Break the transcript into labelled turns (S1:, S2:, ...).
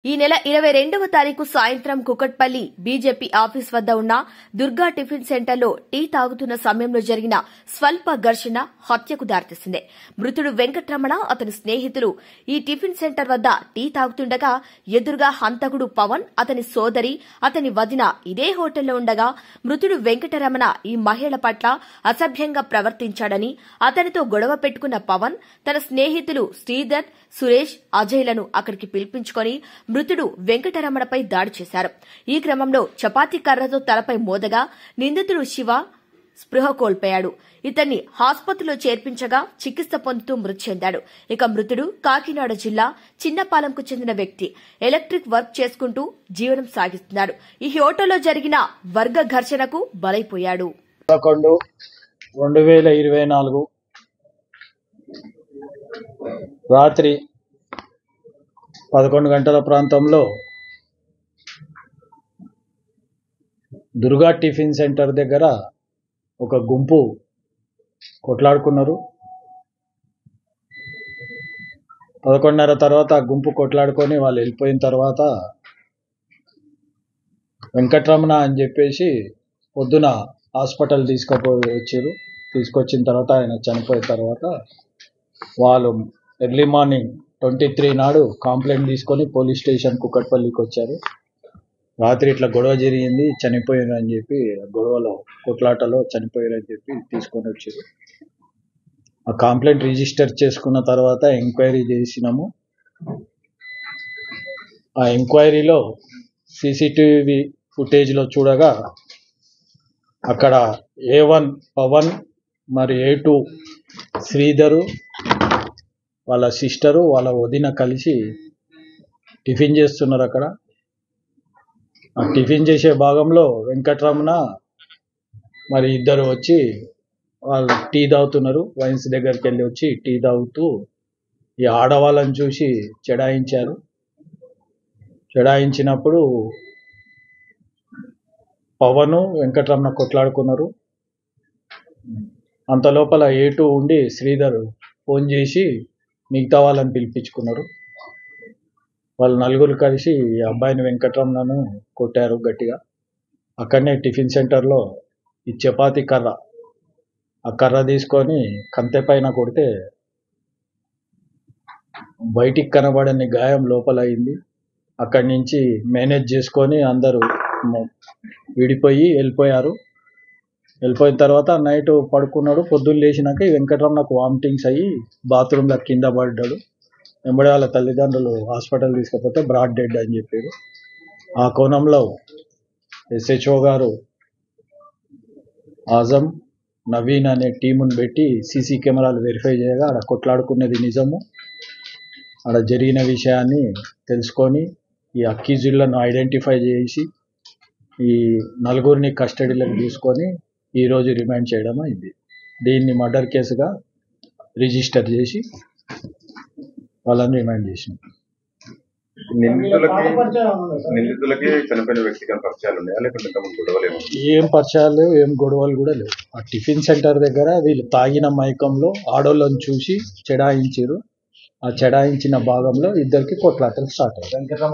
S1: ఈ నెల 22వ తారీఖు సాయంత్రం కుకట్పల్లి బీజేపీ ఆఫీస్ వద్ద ఉన్న దుర్గా టిఫిన్ సెంటర్లో టీ తాగుతున్న సమయంలో జరిగిన స్వల్ప ఘర్షణ హత్యకు దారితీసింది. మృతుడు వెంకటరమణ అతని స్నేహితులు ఈ టిఫిన్ సెంటర్ వద్ద టీ తాగుతుండగా ఎదురుగా హంతకుడు పవన్, అతని సోదరి, అతని వదిన ఇదే హోటల్లో ఉండగా మృతుడు వెంకటరమణ ఈ మహిళ పట్ల అసభ్యంగా ప్రవర్తించాడని, అతనితో గొడవ పెట్టుకున్న పవన్ తన స్నేహితులు శ్రీధర్, సురేష్, అజయ్లను అక్కడికి పిలిపించుకుని మృతుడు వెంకటరమణపై దాడి చేశారు. ఈ క్రమంలో చపాతీ కర్రతో తలపై మోదగా నిందితుడు శివ స్పృహ కోల్పోయాడు. ఇతన్ని ఆసుపత్రిలో చేర్పించగా చికిత్స పొందుతూ మృతి చెందాడు. ఇక మృతుడు కాకినాడ జిల్లా చిన్నపాలెంకు చెందిన వ్యక్తి. ఎలక్ట్రిక్ వర్క్ చేసుకుంటూ జీవనం సాగిస్తున్నాడు. ఈ హోటల్లో జరిగిన వర్గ ఘర్షణకు బలైపోయాడు.
S2: 11/2024 రాత్రి 11 గంటల ప్రాంతంలో దుర్గా టిఫిన్ సెంటర్ దగ్గర ఒక గుంపు కొట్లాడుకున్నారు. 11:30 తర్వాత ఆ గుంపు కొట్లాడుకొని వాళ్ళు వెళ్ళిపోయిన తర్వాత వెంకటరమణ అని చెప్పేసి పొద్దున హాస్పిటల్ తీసుకొచ్చిన తర్వాత ఆయన చనిపోయిన తర్వాత వాళ్ళు ఎర్లీ మార్నింగ్ 23 నాడు కంప్లైంట్ తీసుకొని పోలీస్ స్టేషన్ కుకట్పల్లికి వచ్చారు. రాత్రి ఇట్లా గొడవ జరిగింది, చనిపోయారు అని చెప్పి, గొడవలో కొట్లాటలో చనిపోయారు అని చెప్పి తీసుకొని వచ్చారు. ఆ కంప్లైంట్ రిజిస్టర్ చేసుకున్న తర్వాత ఎంక్వైరీ చేసినాము. ఆ ఎంక్వైరీలో సీసీటీవీ ఫుటేజ్లో చూడగా అక్కడ A1 పవన్ మరి A2 శ్రీధరు, వాళ్ళ సిస్టరు, వాళ్ళ వదిన కలిసి టిఫిన్ చేస్తున్నారు. అక్కడ ఆ టిఫిన్ చేసే భాగంలో వెంకటరమణ మరి ఇద్దరు వచ్చి వాళ్ళు టీ తాగుతున్నారు. వైన్స్ దగ్గరికి వెళ్ళి వచ్చి టీ తాగుతూ ఈ ఆడవాళ్ళని చూసి చెడాయించారు. చెడాయించినప్పుడు పవను వెంకటరమణ కొట్లాడుకున్నారు. అంత లోపల A2 ఉండి శ్రీధర్ ఫోన్ చేసి మిగతా వాళ్ళని పిలిపించుకున్నారు. వాళ్ళు నలుగురు కలిసి ఈ అబ్బాయిని వెంకటరమణను కొట్టారు గట్టిగా. అక్కడనే టిఫిన్ సెంటర్లో ఈ చపాతీ కర్ర, ఆ కర్ర తీసుకొని కంతె పైన కొడితే బయటికి కనబడని గాయం లోపల అయింది. అక్కడి నుంచి మేనేజ్ చేసుకొని అందరూ విడిపోయి వెళ్ళిపోయారు. వెళ్ళిపోయిన తర్వాత నైట్ పడుకున్నాడు. పొద్దున్న లేచినాక ఈ వెంకటరమణకు వామిటింగ్స్ అయ్యి బాత్రూంలో కింద పడ్డాడు. వెంబడి వాళ్ళ తల్లిదండ్రులు హాస్పిటల్ తీసుకపోతే బ్రాడ్ డెడ్ అని చెప్పారు. ఆ కోణంలో SHO గారు ఆజం, నవీన్ అనే టీమును పెట్టి సీసీ కెమెరాలు వెరిఫై చేయగా ఆడ కొట్లాడుకునేది నిజము. ఆడ జరిగిన విషయాన్ని తెలుసుకొని ఈ అక్యూజులను ఐడెంటిఫై చేసి ఈ నలుగురిని కస్టడీలోకి తీసుకొని ఈరోజు రిమాండ్ చేయడం అయింది. దీన్ని మర్డర్ కేసుగా రిజిస్టర్ చేసి వాళ్ళని రిమాండ్ చేసినాం.
S3: నిందితులకి చనిపోయిన వ్యక్తికి పరిచయాలు ఉన్నాయా, లేకుంటే గొడవలు?
S2: ఏం పరిచయాలు లేవు, ఏం గొడవలు కూడా లేవు. ఆ టిఫిన్ సెంటర్ దగ్గర వీళ్ళు తాగిన మైకంలో ఆడోళ్ళని చూసి చెడాయించారు. ఆ చెడాయించిన భాగంలో ఇద్దరికి కొట్లాటలు స్టార్ట్ అయ్యాయి.